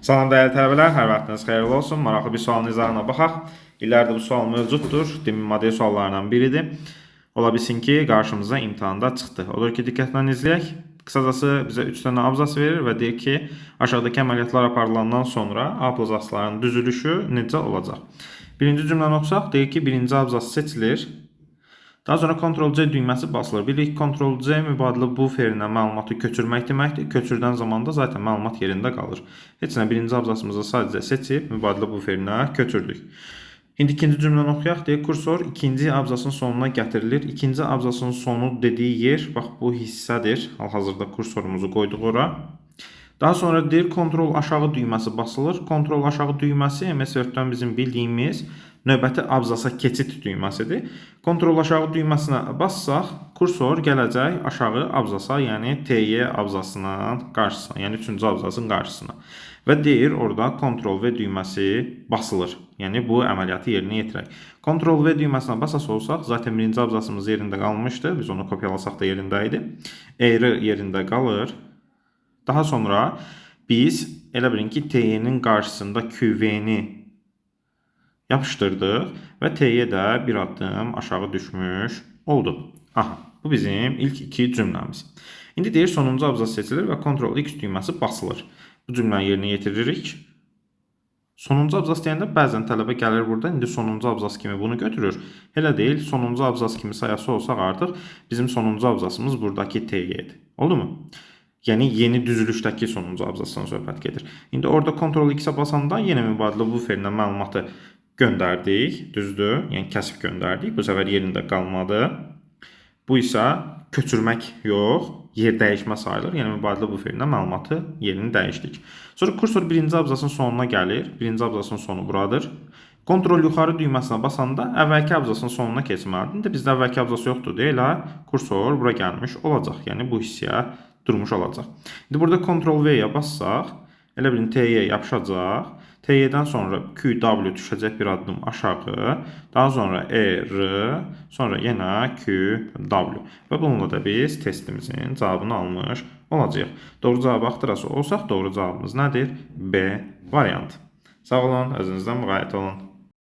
Salam dəyərli tələbələr, hər vaxtınız xeyirli olsun. Maraqlı bir sualın izahına baxaq. İllərdə bu sual mövcuddur. Demin model suallarından biridir. Ola bilsin ki, qarşımıza imtahanda çıxdı. Olur ki, diqqətlə izləyək. Qısacası bizə 3 dənə abzas verir və deyir ki, aşağıdakı əməliyyatlar aparılandan sonra abzasların düzülüşü necə olacaq? Birinci cümləni oxusaq, deyir ki, birinci abzas seçilir. Daha sonra Ctrl-C düyməsi basılır. Bilirik Ctrl-C mübadilə buferinə məlumatı köçürmək deməkdir. Köçürdən zaman da zaten məlumat yerində qalır. Heç nə birinci abzasımızı sadəcə seçib mübadilə buferinə köçürdük. İndi ikinci cümləni oxuyaq. Deyir, kursor ikinci abzasın sonuna gətirilir. İkinci abzasın sonu dediyi yer, bax bu hissədir. Hal-hazırda kursorumuzu qoyduq ora. Daha sonra deyir, Ctrl aşağı düyməsi basılır. Ctrl aşağı düyməsi MS Word-dən bizim bildiyimiz növbəti abzasa keçid düyməsidir. Ctrl aşağı düyməsinə bassaq, kursor gələcək aşağı abzasa, yəni TY abzasının qarşısına, yəni 3-cü abzasın qarşısına. Və deyir, orada Ctrl V düyməsi basılır. Yəni bu əməliyyatı yerinə yetirək. Ctrl V düyməsinə basas olsaq, zaten birinci abzasımız yerində qalmışdı. Biz onu kopyalasaq da yerində idi. Eğri yerində qalır. Daha sonra biz elə bilin ki, TY-nin qarşısında QV-ni yapıştırdıq və TY də bir addım aşağı düşmüş oldu. Aha, bu bizim ilk iki cümləmiz. İndi deyir, sonuncu abzas seçilir və Ctrl X düyməsi basılır. Bu cümləni yerinə yetiririk. Sonuncu abzas deyəndə bəzən tələbə gəlir burada, indi sonuncu abzas kimi bunu götürür. Elə deyil, sonuncu abzas kimi sayası olsaq artıq bizim sonuncu abzasımız buradakı TY-dir. Oldu mu? Yəni yeni düzülüşdəki sonuncu abzasdan söhbət gedir. İndi orada Ctrl X-ə basanda yenə mübadilə buferinə məlumatı göndərdik, düzdür? Yəni kəsib göndərdik. Bu səfər yerində qalmadı. Bu isə köçürmək yox, yer dəyişmə sayılır. Yəni mübadilə buferinə məlumatı yerini dəyişdik. Sonra kursor birinci abzasın sonuna gəlir. Birinci abzasın sonu buradır. Ctrl yuxarı düyməsinə basanda əvvəlki abzasın sonuna keçməlidir. İndi bizdə əvvəlki abzası yoxdur deyə elə kursor bura gəlmiş olacaq. Yəni bu hissəyə durmuş olacaq. İndi burada Ctrl V-yə bassaq, elə bilin T-yə yapışacaq. T-dən sonra QW düşəcək bir addım aşağı. Daha sonra R, sonra yenə QW. Və bununla da biz testimizin cavabını almış olacağıq. Doğru cavabı axtarası olsaq, doğru cavabımız nədir? B variantı. Sağ olun, özünüzdən müğayət olun.